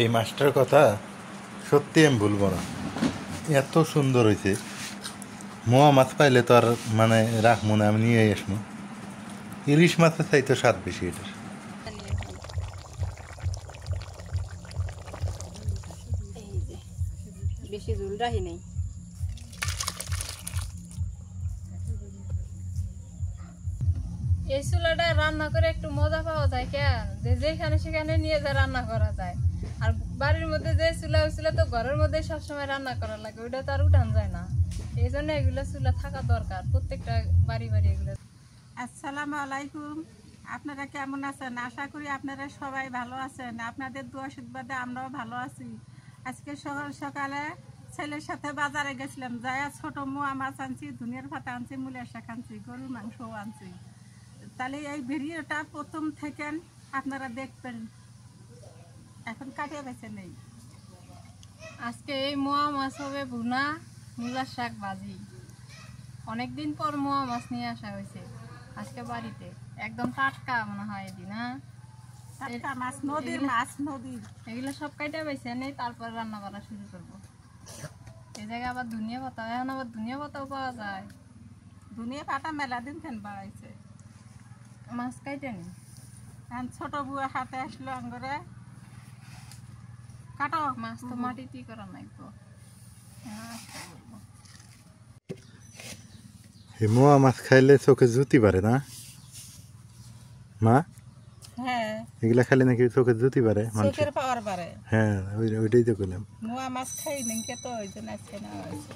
এই মাছটার কথা সত্যি আমি ভুলবো না, এত সুন্দর হয়েছে। মোয়া মাছ পাইলে তো আর মানে রাখবো না, আমি নিয়ে আসবো। ইলিশ মাছের চাইতে স্বাদ বেশি এটার। বেশি ঝুল রাখি নেই। এই চুলাটা রান্না করে একটু মজা পাওয়া যায় কেন, যে যেখানে সেখানে নিয়ে যা রান্না করা যায়। আর বাড়ির মধ্যে যে চুলা, ওই চুলা তো ঘরের মধ্যে সবসময় রান্না করা লাগে, ওইটা তো আর উঠান যায় না। এই জন্য এগুলো চুলা থাকা দরকার প্রত্যেকটা বাড়ি বাড়ি এগুলো। আসসালামু আলাইকুম, আপনারা কেমন আছেন? আশা করি আপনারা সবাই ভালো আছেন। আপনাদের দোয়া আশীর্বাদে আমরাও ভালো আছি। আজকে সকাল সকালে ছেলের সাথে বাজারে গেছিলাম, যাইয়া ছোট মোয়া মাছ আনছি, ধনিয়ার পাতা আনছি, মূলের শাক আনছি, গরুর মাংসও আনছি। তাহলে এই ভিডিওটা প্রথম থেকে আপনারা দেখবেন। এখন কাটিয়ে বেছে নেই। আজকে এই মোয়া মাছ হবে ভুনা, মূলার শাক ভাজি। অনেকদিন পর মোয়া মাছ নিয়ে আসা হয়েছে আজকে বাড়িতে, একদম টাটকা মনে হয় এদিন। হ্যাঁ, টাটকা মাছ, নদীর মাছ, নদীর। এগুলো সব কাইটা বেছে নেই, তারপর রান্না করা শুরু করবো। এই জায়গায় আবার ধনিয়া পাতা, এখন আবার ধনিয়া পাতাও পাওয়া যায়। ধনিয়া পাতা মেলা দিন কেন বাড়াইছে। মাছ কাইটে নি, এখন ছোট বুয়া হাতে আসলো আঙ্গরে, কাটো মাছ তো মাটিতেই করা নাই তো। এই মোয়া মাছ খাইলে চোখে জুতি পারে না মা? হ্যাঁ, এগুলা খাইলে নাকি চোখে জুতি পারে মানুষের? চোখের পাওয়ার বাড়ে। হ্যাঁ, ওইটাই তো করলাম। মোয়া মাছ খাই নিকে তো ওই জন্য আজকে নেওয়া হয়েছে।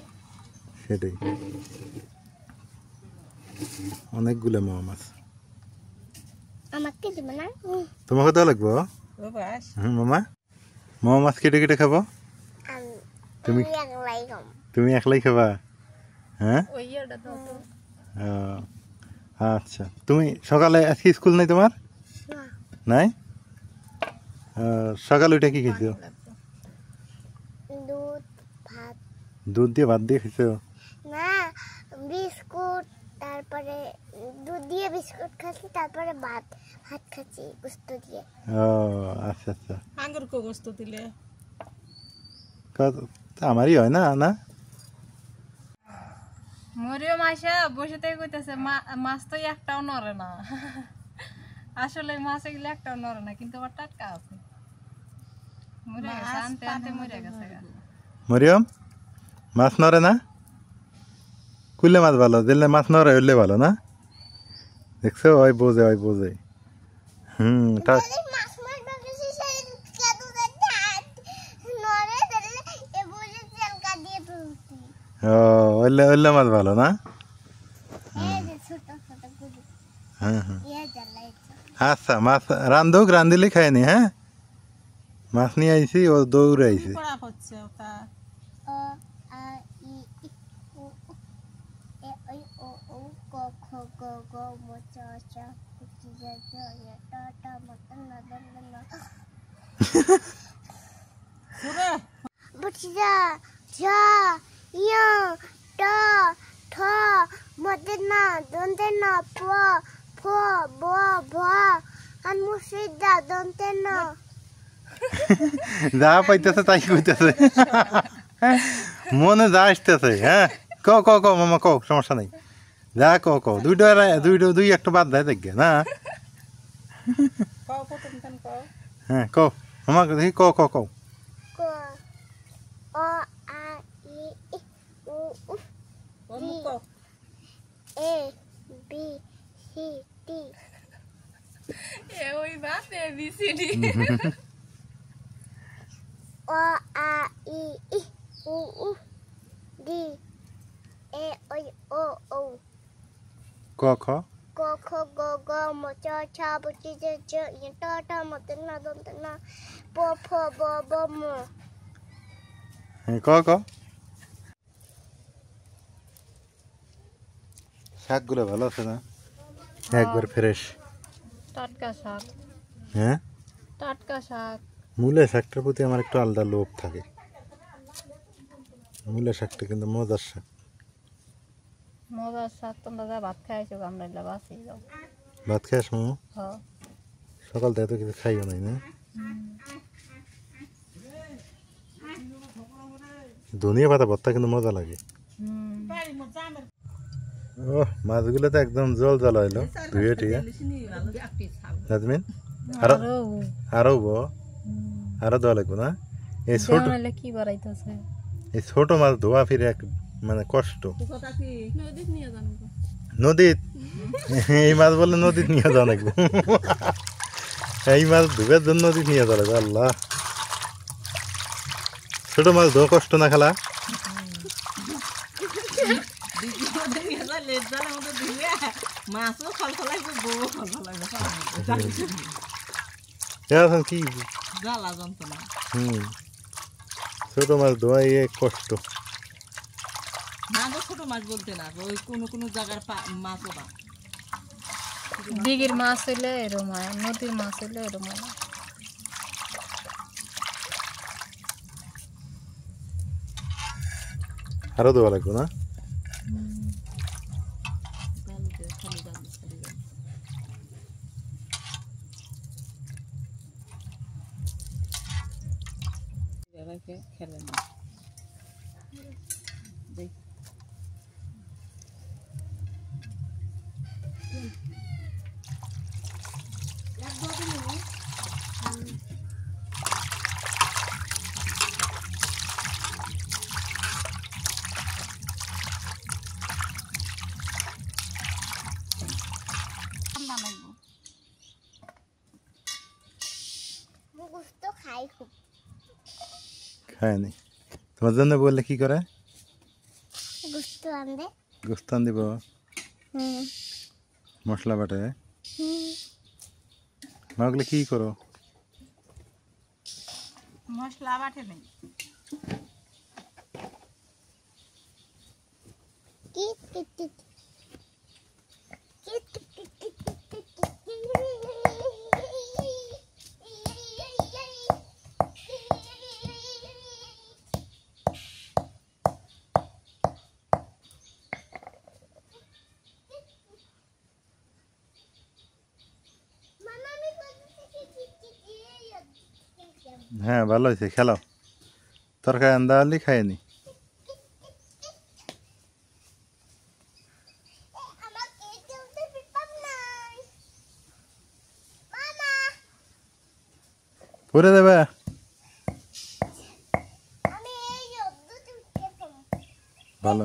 সেটাই, অনেকগুলো মোয়া মাছ। আমাকে দিবে না? তোমাকে দেওয়া লাগবো। ও বাস, মামা, মোয়া মাছ কেটে কেটে খাবো। তুমি একলাই খাম। তুমি একলাই খাবা? হ্যাঁ, ওই ইয়েটা দাও তো। আচ্ছা। তুমি সকালে আজকে স্কুল নেই তোমার? না, নাই? সকালে ওইটা কি খেয়েছো? দুধ ভাত। দুধ দিয়ে ভাত দিয়ে খেয়েছো? না, বিস্কুট, তারপরে দুধ দিয়ে বিস্কুট খাচ্ছি, তারপরে ভাত ভাত খাচ্ছি গোস্ত দিয়ে। ও আচ্ছা আচ্ছা। আঙ্গুর কো গোস্ত দিলে তা আমারই হয় না না? মরিও মাইশা বসে থেকে কইতেছে মাছ তো একটাও নড়ে না। আসলে মাছ এগুলো একটাও নড়ে না, কিন্তু আবার টাটকা আছে। মরে গেছে, আনতে আনতে মরে গেছে। মরিয়ম, মাছ নড়ে না? কুলে মাছ ভালো, দিলে মাছ নড়ে হইলে ভালো না? দেখছো, ওই বোঝে ওই বোঝে। মাছ মারবা গেছি, সেই কাদু দাঁত নরে দিলে এ বলে তেল কাটিয়ে তুলছি। ও ওইলে ওইলে মাছ ভালো না? এই যে ছোট ছোট গুলো হ্যাঁ হ্যাঁ। ইয়ে জ্বালাইছে। আচ্ছা, মাছ রান্ধুক, রান্ধিলে খায়নি। হ্যাঁ, মাছ নিয়ে আইছি, ও দৌড়ে আইছি। করা হচ্ছে ওটা। অ আ ই ই উ উ এ ওই ও ও ক খ গ গ ম চ চ চ জ জ য় ট ট ম ত ন দ ন ন। পুরো বুঝা ঝা ইয়া ট ঠ ম ত ন দ ন ন প ফ ব ভ আন মুসিদা দ ন ন। যা পাইতেছে তাই কইতেছে, মনে যা আসতেছে। হ্যাঁ, ক মামা ক, সমস্যা নেই। যা ক দুইটা দুই একটা বাদ দেয় দেখবে না? কও প্রথম কেন কও। হ্যাঁ ক মামা, দেখি ক ক অ আ ই ই উ উ ও মুখ কও। A B C D. এ ওই বাপ এ বি সি ডি। অ আ ই ই উ উ ডি এ ওই ও ও। ক খ ক খ গ গ ম চ ছ ব চ জ জ ই ট ঠ ম ত ন দ ন ন প ফ ব ব ম। ক শাকগুলো ভালো আছে না? একবার ফ্রেশ। টাটকা শাক, হ্যাঁ, টাটকা শাক। মূলা শাকটার প্রতি আমার একটু আলাদা লোভ থাকে। মূলা শাকটা কিন্তু মজার শাক। মজার শাক। তোমরা যা ভাত খাইছো, আমরা এগুলা বাঁচি যাও। ভাত খাস মামু? হ্যাঁ, সকাল থেকে তো কিছু খাইও নাই না? ধনিয়া পাতা ভর্তা কিন্তু মজা লাগে। ও মাছগুলো তো একদম জল জল হইলো ধুয়ে ঠিক নাজমিন। আরো আরো আরো দেওয়া লাগবো না? এই ছোট কি বাড়াইতেছে এই ছোট মাছ ধোয়া ফিরে এক মানে কষ্ট। নদীত এই মাছ বললে নদীত নিয়ে যাওয়া লাগবে। এই মাছ ধুবের জন্য নদীত নিয়ে যাওয়া লাগবে। আল্লাহ, ছোট মাছ ধোয়া কষ্ট না খেলা? এখন কি ছোট মাছ ধোয়া এক কষ্ট। ছোট মাছ বলতে না, ওই কোন জায়গার মাছও না। দিঘির মাছ হইলে এরম হয়, নদীর মাছ হইলে এরম হয়। আরো দেওয়া লাগবে না? খেলে না গোস্ত খাই খুব। খায়নি। তোমার জন্য বললে কি করে? গোস্ত আনবে। গোস্ত আন দিব মশলা বাটে। মাগলে কি করো? মশলা বাটে নেই। হ্যাঁ ভালো হয়েছে, খেলাও। তরকারি আন্দা আনলি খায়নি। পরে দেবে ভালো।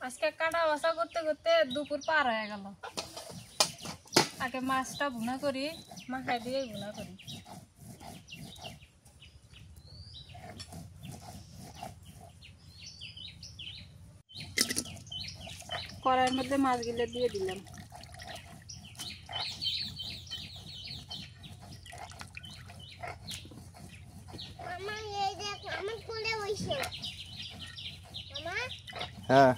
আজকে কাটা বাছা করতে করতে দুপুর পার হয়ে গেল। আগে মাছটা ভুনা করি, মাখাই দিয়ে ভুনা করি। কড়াইয়ের মধ্যে মাছগুলো দিয়ে দিলাম। হ্যাঁ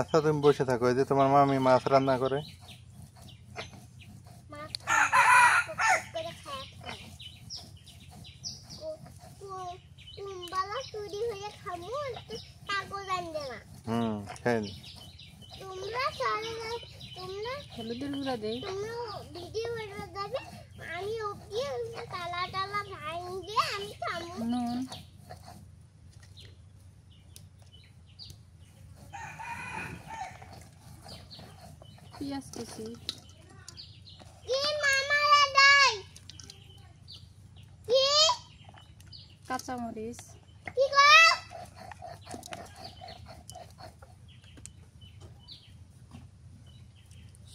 আচ্ছা তুমি বসে থাকো, এই যে তোমার মামি মাছ রান্না করে। খাইনি। হলুদের গুঁড়া দেই। নুন পেঁয়াজ কুচি, কাঁচামরিচ,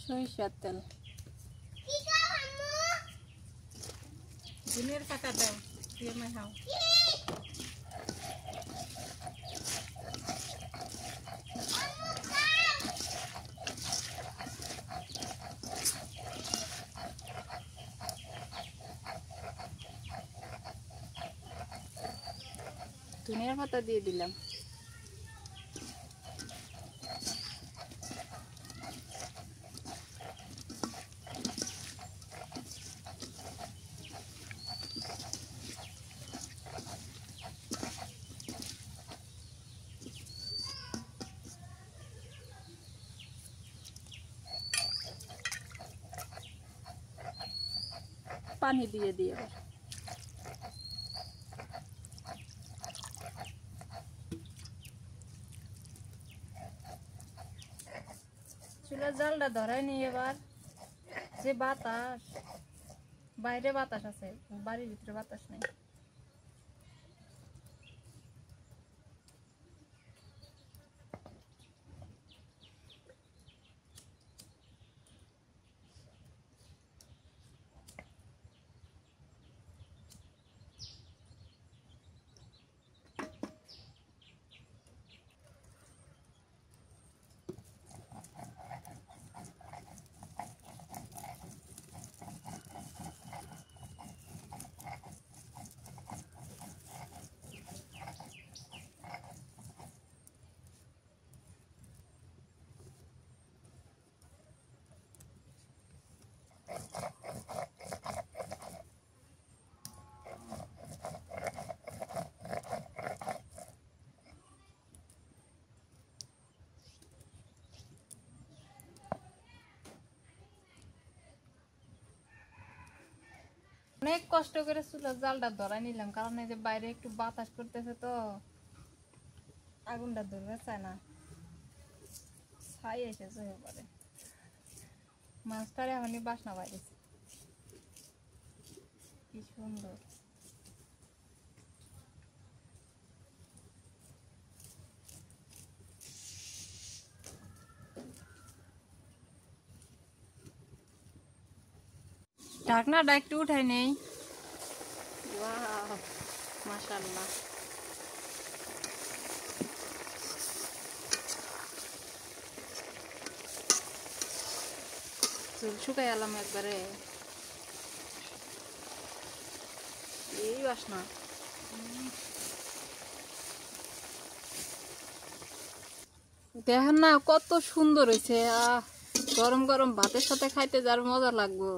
সরিষার তেল, ধনিয়ার পাতা দাও, দিয়ে মাখাও। ধনিয়ার পাতা দিয়ে দিলাম। পানি দিয়ে দিয়ে চুলার জালটা ধরাই নি। এবার যে বাতাস, বাইরে বাতাস আছে, বাড়ির ভিতরে বাতাস নেই। অনেক কষ্ট করে চুলার জালটা ধরাই নিলাম, কারণ এই যে বাইরে একটু বাতাস করতেছে তো আগুনটা ধরবে চায় না, ছাই এসেছে। এবারে মাছটার এখনই বাসনা বাইরেছে, কি সুন্দর। ঢাকনাটা একটু উঠাই নেই। ওয়াও, মাশাআল্লাহ। চুল শুকাই এলাম একবারে, এই বাসনা। দেখেন না কত সুন্দর হয়েছে। গরম গরম ভাতের সাথে খাইতে যার মজা লাগবো,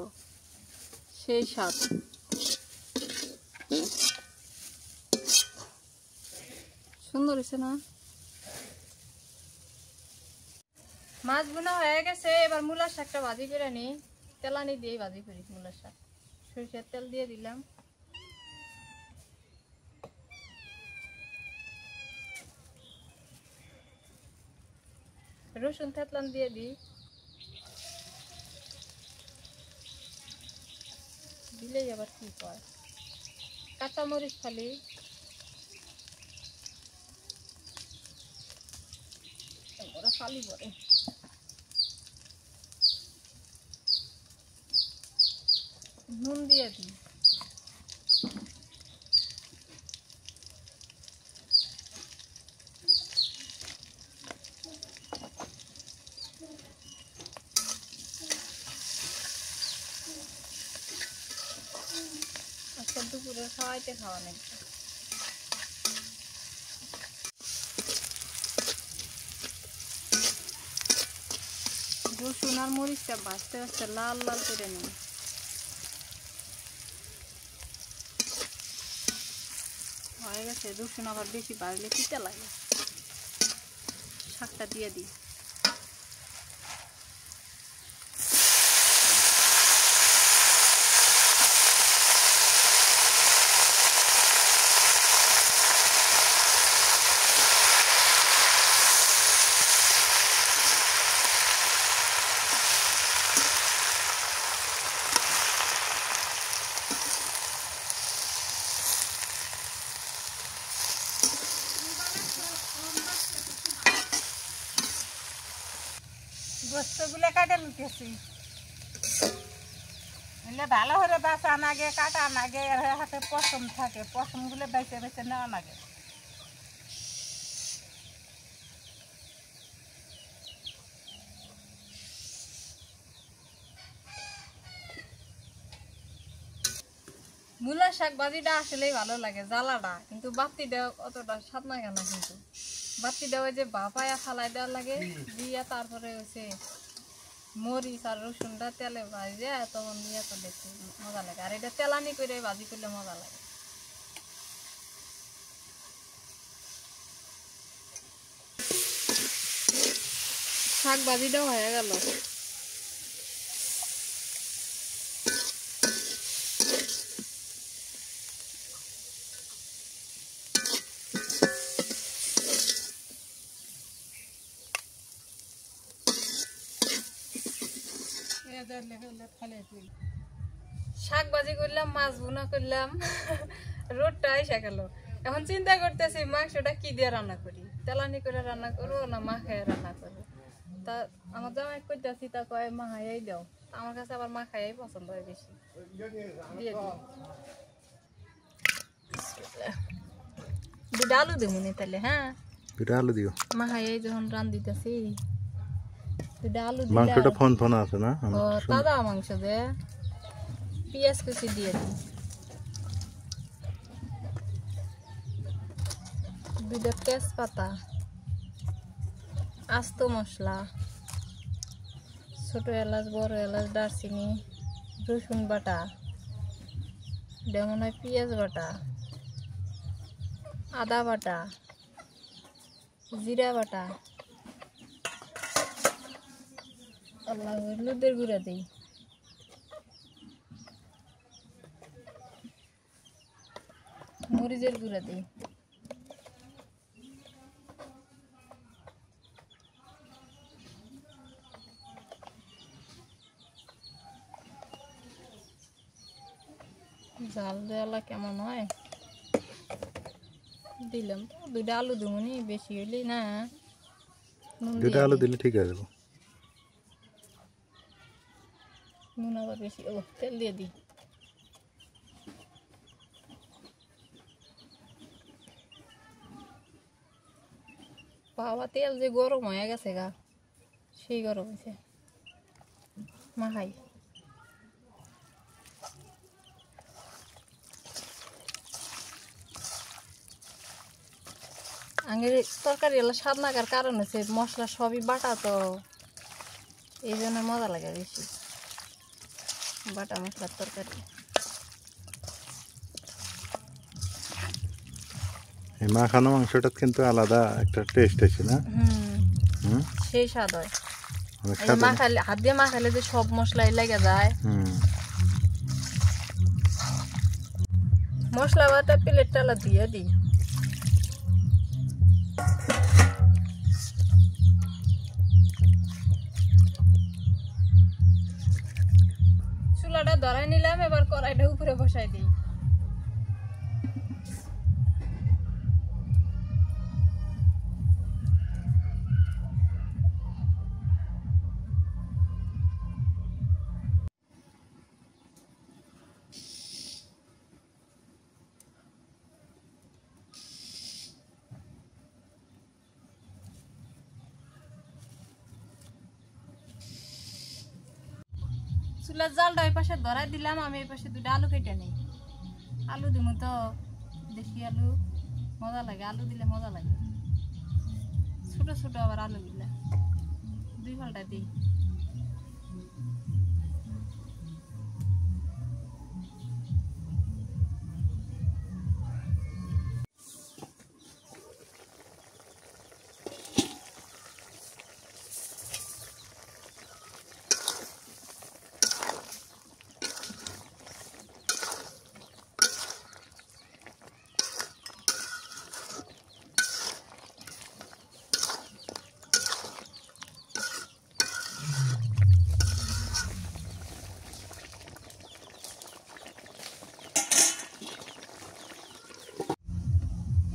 সেই স্বাদ। সুন্দর হয়েছে না? মাছ বোনা হয়ে গেছে, এবার মূলার শাকটা ভাজি করে নি। তেলানি দিয়ে ভাজি করি মূলার শাক। সরিষার তেল দিয়ে দিলাম, রসুন থেতলান দিয়ে দিই, দিলেই আবার কি হয়। কাঁচামরিচ খালি, ওরা খালি পরে। নুন দিয়ে দিই, আজকে দুপুরে খাওয়াইতে খাওয়া নেই। রসুন আর মরিচটা ভাজতে ভাজতে লাল লাল করে নিই। হয়ে গেছে। রসুন আবার বেশি ভাজলে তিতা লাগে। শাকটা দিয়ে দিই। গোস্তগুলো কাটে লুটেছি, ভালো করে বাঁচা নাগে, কাটা নাগে, এর হাতে পশম থাকে, পশমগুলো বেছে বেছে নেওয়া নাগে। মূলার শাক ভাজিটা আসলেই ভালো লাগে, জ্বালাটা কিন্তু বাতিটা অতটা স্বাদ লাগে না। কিন্তু বাতিটা ওই যে ভাপায়া ফালাই দেওয়ার লাগে, দিয়া তারপরে হচ্ছে মরিচ আর রসুনটা তেলে ভাজে তখন দিয়ে তো দেখতে মজা লাগে। আর এটা তেলানি করে ভাজি করলে মজা লাগে। শাক ভাজিটাও হয়ে গেল। শাক ভাজি করলাম, মাছ ভুনা করলাম, রোদটা এসে গেল। এখন চিন্তা করতেছি মাংসটা কি দিয়ে রান্না করি, তেলানি করে রান্না করবো না মাখায় রান্না করবো। তা আমার জামাই কইতাছি, তা কয় মাখাই দাও। আমার কাছে আবার মাখাই পছন্দ হয় বেশি। দিয়ে দিই দুটা আলু দেবো নি তাহলে। হ্যাঁ, দুটা আলু দিও। মাখাই যখন রান দিতেছি দুটা আলু মাংসটা ফোন ফোন আছে না? ও তাজা মাংস দে, পেঁয়াজ কুচি দিয়ে দিই, দুটা তেজপাতা, আস্ত মশলা, ছোট এলাচ, বড় এলাচ, দারচিনি, রসুন বাটা, যেমন হয় পেঁয়াজ বাটা, আদা বাটা, জিরা বাটা, হলুদের গুঁড়া দিই, মরিচের গুঁড়া দিই, জাল দেওয়ালা কেমন হয় দিলাম। দুইটা আলু দেবনি, বেশি হইলে না। দুটা আলু দিলে ঠিক আছে। নুন আবার বেশি, ও তেল দিয়ে দিই। বাবা তেল যে গরম হয়ে গেছে গা, সেই গরম হয়েছে। মাখাই আগের তরকারি এলা স্বাদ লাগার কারণ হচ্ছে মশলা সবই বাটা, তো এই জন্য মজা লাগে বেশি বাটা মশলার তরকারি। এই মাখানো মাংসটা কিন্তু আলাদা একটা টেস্ট আছে না? সেই স্বাদ হয়। অনেক স্বাদ হয়। মাখালে, হাত দিয়ে মাখালে যে সব মশলাই লেগে যায়। মশলা বাটা প্লেট টালা দিয়ে দিই। চুলাটা ধরাই নিলাম, এবার কড়াইটা উপরে বসাই দিই। চুলার জালটা ওই পাশে ধরাই দিলাম, আমি এই পাশে দুটো আলু কেটে নিই। আলু দিব তো, দেশি আলু মজা লাগে, আলু দিলে মজা লাগে। ছোট ছোট আবার আলু দিলে দুই ফালটা দিই।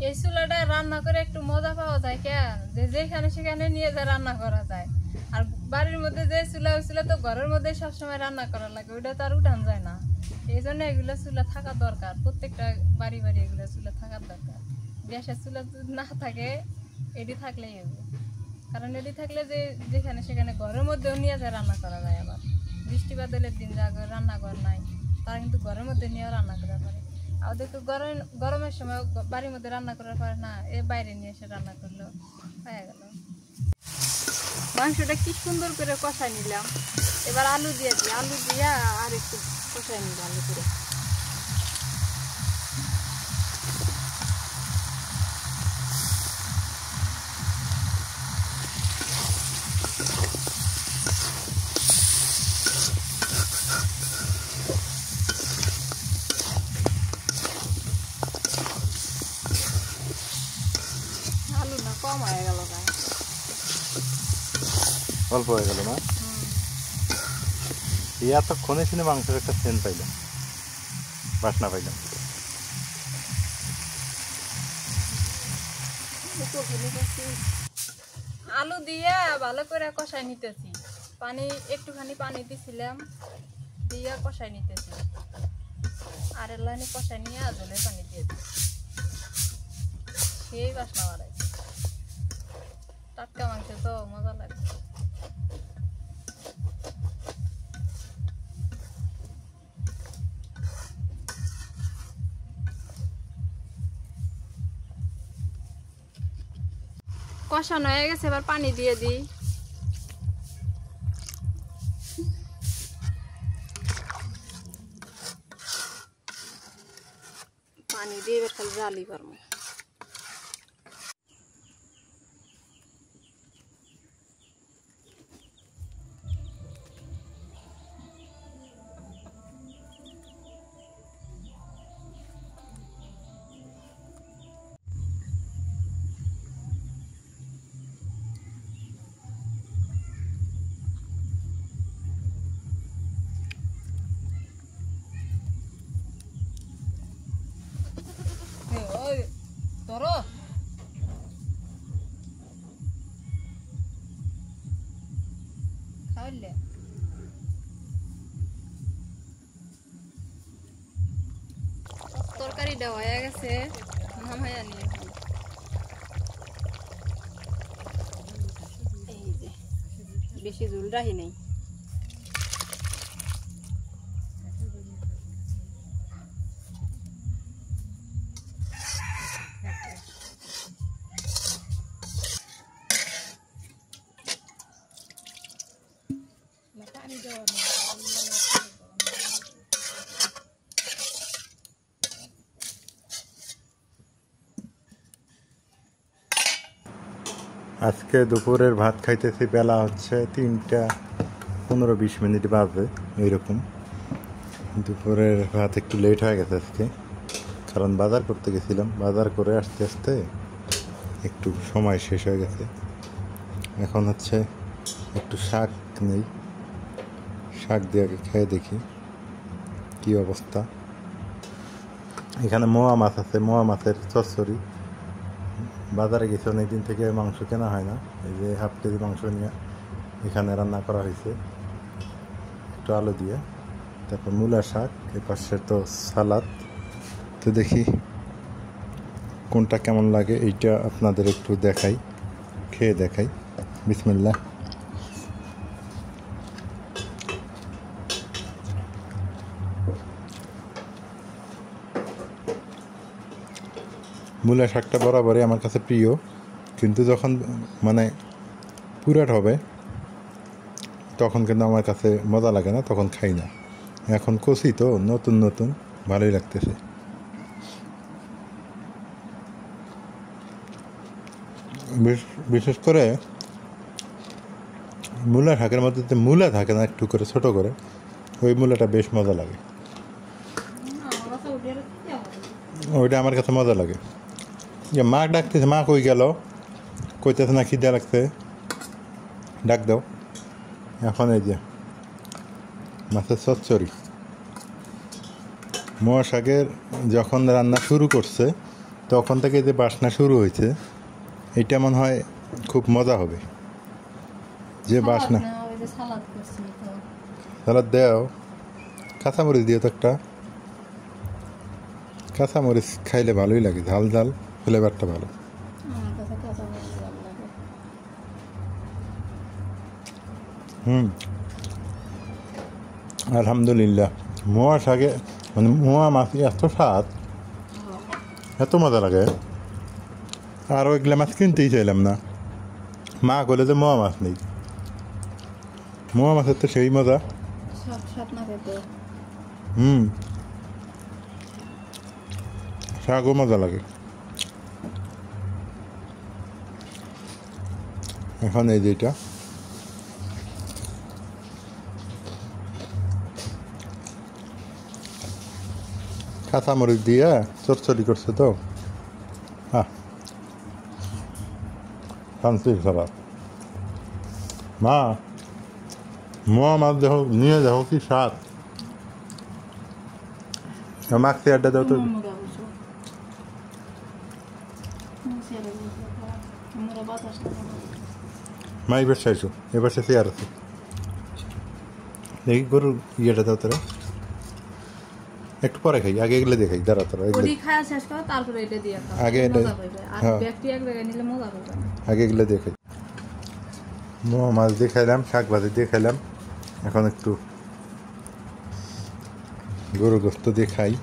এই চুলাটা রান্না করে একটু মজা পাওয়া যায় কেন, যে যেখানে সেখানে নিয়ে যা রান্না করা যায়। আর বাড়ির মধ্যে যে চুলা, ওই চুলা তো ঘরের মধ্যে সবসময় রান্না করা লাগে, ওইটা তো আর উঠান যায় না। এই জন্য এগুলো চুলা থাকা দরকার, প্রত্যেকটা বাড়ি বাড়ি এগুলো চুলা থাকার দরকার। গ্যাসের চুলা যদি না থাকে, এটি থাকলেই হবে। কারণ এটি থাকলে যে যেখানে সেখানে ঘরের মধ্যেও নিয়ে যায় রান্না করা যায়। আবার বৃষ্টি বাদলের দিন যা রান্নাঘর নাই, তারা কিন্তু ঘরের মধ্যে নিয়েও রান্না করা পারে। আর দেখো গরমের সময় বাড়ির মধ্যে রান্না করার পরে না, এ বাইরে নিয়ে এসে রান্না করলো হয়ে গেল। মাংসটা কি সুন্দর করে কষাই নিলাম। এবার আলু দিয়ে দিই, আলু দিয়ে আর একটু কষাই নিলাম আলু করে। কম হয়ে গেল, অল্প হয়ে গেল না? এই এতক্ষণে শুনে মাংসের একটা সেন্ট পাইলাম, বাসনা পাইলাম। আলু দিয়ে ভালো করে কষাই নিতেছি, একটুখানি পানি দিছিলাম, দিয়ে কষাই নিতেছি। আর লাইনে কষাই নিয়ে জলের পানি দিয়ে দিচ্ছি, সেই বাসনা বাড়াইছে। টাটকা মাংস তো মজা লাগে। কষানো হয়ে গেছে, এবার পানি দিয়ে দিই। পানি দিয়ে এবার খালি জালি পারবো। ধরো খাইলে তরকারিটা হয়ে গেছে, নামাইয়া নিয়ে এই যে বেশি ঝোল রাখি নেই। আজকে দুপুরের ভাত খাইতেছি, বেলা হচ্ছে 3:15-20 বাজে এইরকম। দুপুরের ভাত একটু লেট হয়ে গেছে আজকে, কারণ বাজার করতে গেছিলাম। বাজার করে আসতে আসতে একটু সময় শেষ হয়ে গেছে। এখন হচ্ছে একটু শাক নেই, শাক দিয়ে আগে খেয়ে দেখি কি অবস্থা। এখানে মোয়া মাছ আছে, মোয়া মাছের চচ্চড়ি। বাজারে গেছে অনেকদিন থেকে মাংস কেনা হয় না, এই যে 1/2 কেজি মাংস নিয়ে এখানে রান্না করা হয়েছে একটু আলু দিয়ে। তারপর মূলা শাক, এ পাশে তো সালাদ। তো দেখি কোনটা কেমন লাগে, এইটা আপনাদের একটু দেখাই, খেয়ে দেখাই। বিসমিল্লাহ। মূলা শাকটা বরাবরই আমার কাছে প্রিয়, কিন্তু যখন মানে পুরাট হবে তখন কিন্তু আমার কাছে মজা লাগে না, তখন খাই না। এখন কষি তো নতুন নতুন, ভালোই লাগতেছে। বিশেষ করে মূলা শাকের মধ্যে যে মূলা থাকে না একটু করে ছোট করে, ওই মূলাটা বেশ মজা লাগে, ওইটা আমার কাছে মজা লাগে। যে মা ডাকতেছে, মা কই গেল, কইতেছে না খিদে লাগছে, ডাক দাও। এখন এই যে মাছের চচ্চড়ি। মোয়া শাকের যখন রান্না শুরু করছে তখন থেকে যে বাসনা শুরু হয়েছে, এটা মনে হয় খুব মজা হবে। যে বাসনা, সালাদ দেও, কাঁচামরিচ দিও তো একটা। কাঁচামরিচ খাইলে ভালোই লাগে, ঝাল ঝাল ফ্লেভারটা ভালো। আলহামদুলিল্লাহ। মোয়া শাকে মানে মোয়া মাছ এত স্বাদ, এত মজা লাগে। আর ওইগুলা মাছ কিনতেই চাইলাম না, মা বলে যে মোয়া মাছ নেই। মোয়া মাছের তো সেই মজা। শাকও মজা লাগে। এখন এই যেটা কাঁচামরিচ দিয়ে চচ্চড়ি করছে তো, ফ্রান্সিস সালাদ। মা মোয়া মাছ দেখো নিয়ে দেখো কি স্বাদ মাখতে আড্ডা দাও তো মা এবার চাইছো এবার সে আর আছে দেখি গরুর ইয়েটা দাও তোরা একটু পরে খাই আগে এগুলো দেখাই দাঁড়া তোরা ওডি খাওয়া শেষ করো তারপরে এটা দিয়ে খাও আগে এটা মজা পাইবে আর হ্যাঁ। ব্যক্তি এক জায়গায় নিলে মজা পাইবে না আগে এগুলো দেখাই মোয়া মাছ দিয়ে খাইলাম শাক ভাজি দিয়ে খাইলাম এখন একটু গরু গোস্ত দিয়ে খাই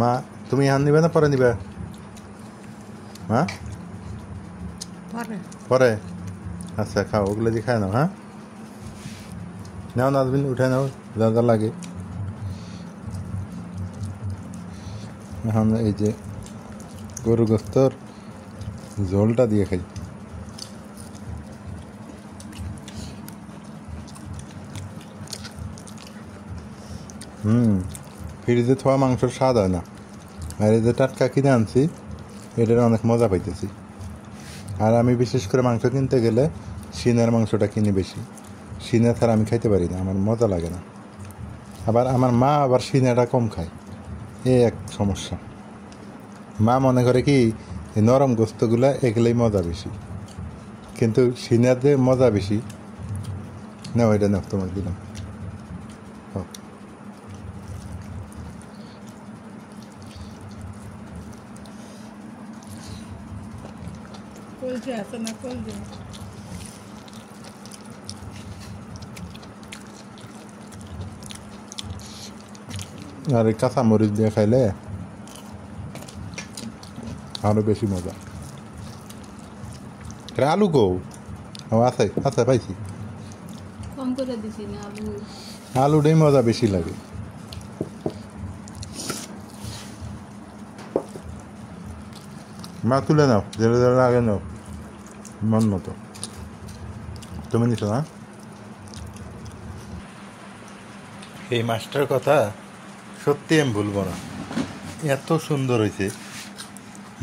মা তুমি হান নিবে না পরে নিবে মা পরে আচ্ছা খাও ওগুলো দিয়ে খাই নাও হ্যাঁ নাও নাজবিন উঠে নাও যা যা লাগে এখন এই যে গরু গোস্তর ঝোলটা দিয়ে খাই ফ্রিজে থোয়া মাংসর স্বাদ হয় না আর এই যে টাটকা কিনে আনছি এটার অনেক মজা পাইতেছি আর আমি বিশেষ করে মাংস কিনতে গেলে সিনের মাংসটা কিনি বেশি সিনে ছাড়া আমি খাইতে পারি না আমার মজা লাগে না আবার আমার মা আবার সিনেটা কম খায় এই এক সমস্যা মা মনে করে কি এই নরম গোস্তগুলা এগুলোই মজা বেশি কিন্তু সিনাতে মজা বেশি না ওইটা না তোমাকে দিলাম কলজে আছে না কলজে আর এই কাঁচা মরিচ দিয়ে খাইলে আরো বেশি মজা আলু গো ও আছে আছে পাইছি কম করে দিছি না আলু আলুটাই মজা বেশি লাগে মা তুলে নাও যেটা যেটা আগে নাও মন মতো তুমি নিছো না এই মাছটার কথা সত্যি আমি ভুলবো না এত সুন্দর হয়েছে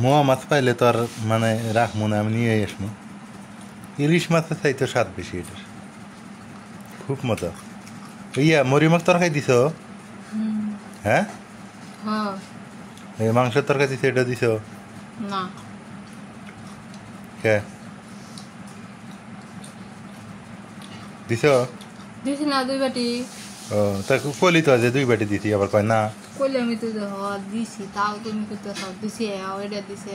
মোয়া মাছ পাইলে তো আর মানে রাখবো না আমি নিয়ে আসবো ইলিশ মাছের চাইতে স্বাদ বেশি এটার খুব মজা ইয়া মরিমাক তরকারি দিছ হ্যাঁ হ্যাঁ এই মাংসের তরকারি দিছে এটা দিছ না কে দিছ দিছি না 2 বাটি ও তা কলি তো আছে 2 বাটি দিছি আবার কয় না কইলে আমি তো দিছি তাও তুমি কইতে সব দিছি এটা দিছি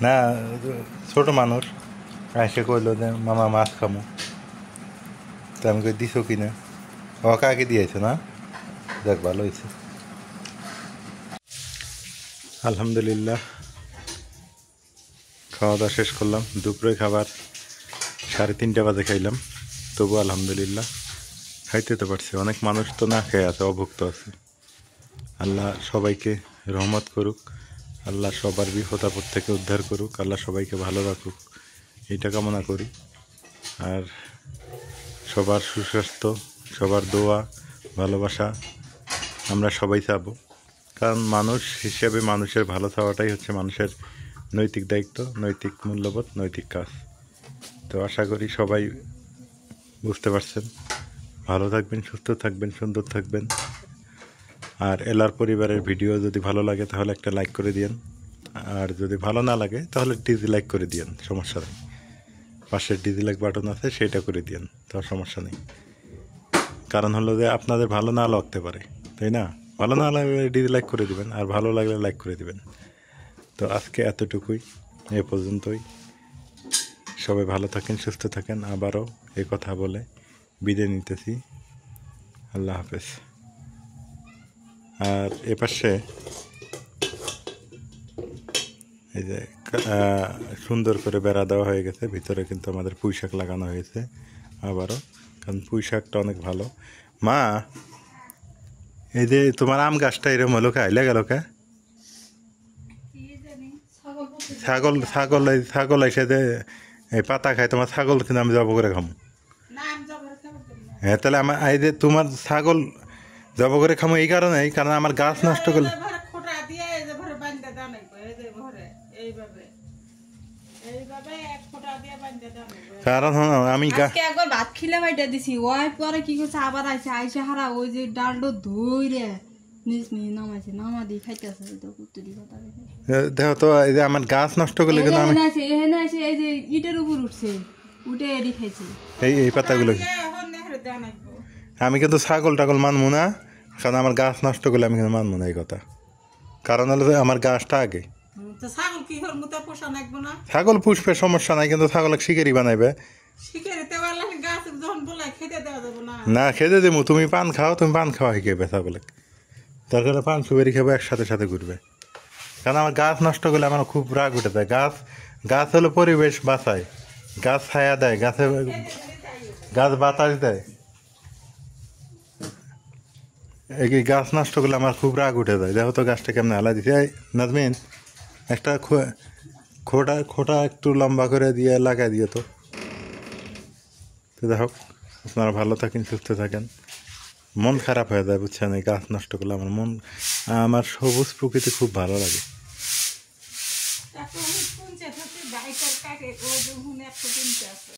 না ছোট মানুষ এসে কইলো যে মামা মাছ খামো তা আমি কই দিছো কিনা ও কাকে দিয়েছে না দেখ ভালো হয়েছে আলহামদুলিল্লাহ খাওয়া দাওয়া শেষ করলাম দুপুরে খাবার 3:30 বাজে খাইলাম তবু আলহামদুলিল্লাহ খাইতে তো পারছি অনেক মানুষ তো না খেয়ে আছে অভুক্ত আছে আল্লাহ সবাইকে রহমত করুক আল্লাহ সবার বিপদ আপদ থেকে উদ্ধার করুক আল্লাহ সবাইকে ভালো রাখুক এইটা কামনা করি আর সবার সুস্বাস্থ্য সবার দোয়া ভালোবাসা আমরা সবাই চাবো কারণ মানুষ হিসেবে মানুষের ভালো চাওয়াটাই হচ্ছে মানুষের নৈতিক দায়িত্ব নৈতিক মূল্যবোধ নৈতিক কাজ তো আশা করি সবাই বুঝতে পারছেন ভালো থাকবেন সুস্থ থাকবেন সুন্দর থাকবেন আর এলার পরিবারের ভিডিও যদি ভালো লাগে তাহলে একটা লাইক করে দিয়েন আর যদি ভালো না লাগে তাহলে ডিসলাইক করে দিয়েন সমস্যা নেই পাশের ডিসলাইক বাটন আছে সেটা করে দিয়েন তার সমস্যা নেই কারণ হলো যে আপনাদের ভালো না লাগতে পারে তাই না ভালো না লাগলে ডিসলাইক করে দিবেন আর ভালো লাগলে লাইক করে দিবেন তো আজকে এতটুকুই এ পর্যন্তই সবাই ভালো থাকেন সুস্থ থাকেন আবারও এই কথা বলে বিদায় নিতেছি আল্লাহ হাফেজ আর এপাশে এই যে সুন্দর করে বেড়া দেওয়া হয়ে গেছে ভিতরে কিন্তু আমাদের পুঁই শাক লাগানো হয়েছে আবারও কারণ পুঁই শাকটা অনেক ভালো মা এই যে তোমার আম গাছটা এরকম হলো খাইলে গেল কে ছাগল ছাগল ছাগল এসে যে এই পাতা খায় তোমার ছাগল কিন্তু আমি জব করে খামো হ্যাঁ তাহলে আমার এই যে তোমার ছাগল জব করে খামো এই কারণ আমার গাছ নষ্ট করলে এইভাবে এক ফোঁটা দিয়ে বাঁধতে দাও। কারণ হলো আমি আজকে একবার ভাত খিলে বাইটা দিছি ওই পরে কি করছে আবার আইসে হারা ওই যে ডালটো ধুইরে নিজ নিয়ে নামাইছে নামা দিয়ে খাইতেছে তো কুত্তুরি কথা দেখো তো এই যে আমার গাছ নষ্ট করলে কিন্তু আমি এখানে আছে এই যে ইটের উপর উঠছে উঠে এডি খাইছে এই পাতাগুলো এখন নেহরে দেওয়া লাগবো। আমি কিন্তু ছাগল টাগল মানবো না, কারণ আমার গাছ নষ্ট করলে আমি কিন্তু মানবো না এই কথা। কারণ হলো যে আমার গাছটা আগে। তো ছাগল কি হর মতো পোষা লাগবো না? ছাগল পুষবে সমস্যা নাই, কিন্তু ছাগলকে শিকারি বানাইবে শিকারিতে বললে গাছ যখন বলে খেতে দেওয়া যাবো না। না। খেতে দেবো, তুমি পান খাও, তুমি পান খাওয়া শিখাইবে ছাগলকে, দরকার পান সুপারি খাবো একসাথে সাথে ঘুরবে। কারণ আমার গাছ নষ্ট করলে আমার খুব রাগ উঠে যায়। গাছ হলো পরিবেশ বাঁচায়, গাছ ছায়া দেয়, গাছ বাতাস দেয়। এই গাছ নষ্ট করলে আমার খুব রাগ উঠে যায়। দেখো তো গাছটা কেমন হালা দিছে। এই নাজমিন, একটা খোটা একটু লম্বা করে দিয়ে লাগাই দিয়ে তো দেখো। আপনারা ভালো থাকেন, সুস্থ থাকেন। মন খারাপ হয়ে যায় বুঝছেন, এই গাছ নষ্ট করলে আমার সবুজ প্রকৃতি খুব ভালো লাগে। তারপর কোন চেয়ে থাকে বাইকের কাকে ও যখন একটু কিনতে আছে